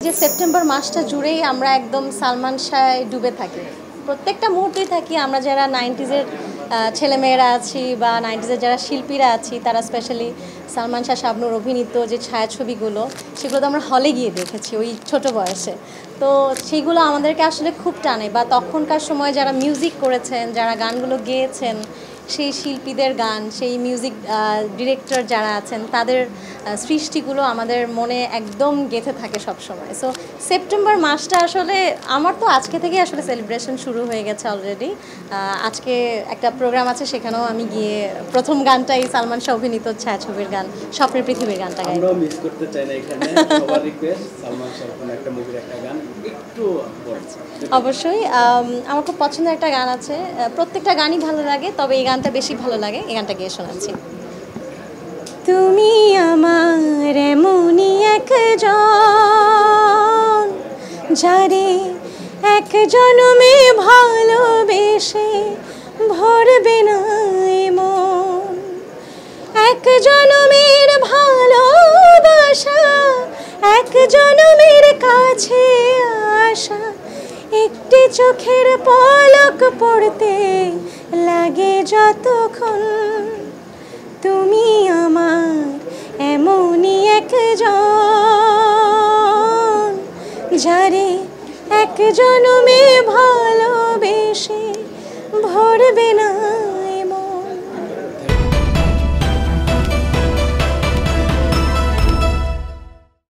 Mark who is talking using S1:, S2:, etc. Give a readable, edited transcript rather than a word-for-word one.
S1: যে সেপ্টেম্বর মাসটা জুড়েই আমরা একদম সালমান শাহে ডুবে থাকি, প্রত্যেকটা মুহূর্তেই থাকি। আমরা যারা 90s-এর ছেলেমেয়েরা আছি বা 90s-এর যারা শিল্পীরা আছি, তারা স্পেশালি সালমান শাহ শাবনূর অভিনীত যে ছায়াছবিগুলো, সেগুলো তো আমরা হলে গিয়ে দেখেছি ওই ছোট বয়সে। তো সেগুলো আমাদেরকে আসলে খুব টানে, বা তখনকার সময় যারা মিউজিক করেছেন, যারা গানগুলো গেয়েছেন, সেই শিল্পীদের গান, সেই মিউজিক ডিরেক্টর যারা আছেন, তাদের সৃষ্টিগুলো আমাদের মনে একদম গেঁথে থাকে সব সময়। সো সেপ্টেম্বর মাসটা আসলে আমার তো আজকে থেকেই আসলে সেলিব্রেশন শুরু হয়ে গেছে অলরেডি। আজকে একটা প্রোগ্রাম আছে, সেখানেও আমি গিয়ে প্রথম গানটাই সালমান শাহ অভিনীত ছায়াছবির গান স্বপ্নের পৃথিবীর গানটা গাই।
S2: আমরাও মিস করতে চাই না, এখানে সবার রিকোয়েস্ট সালমান শাহ কোনো একটা মুভির একটা গান একটু
S1: অবশ্যই আমার খুব পছন্দের একটা গান আছে, প্রত্যেকটা গানই ভালো লাগে, তবে এই গানটা বেশি ভালো লাগে। এই গানটা গিয়ে শোনাচ্ছি। তুমি আমার এমনই একজন, যারে এক জনমে ভালোবেসে ভরবে না মন, এক জনমের ভালোবাসা, এক জনমের কাছে আসা, একটি চোখের পলক পড়তে লাগে যতক্ষণ। তুমি আমার এমনই একজন, যারে এক জনমে ভালোবেসে ভরবে না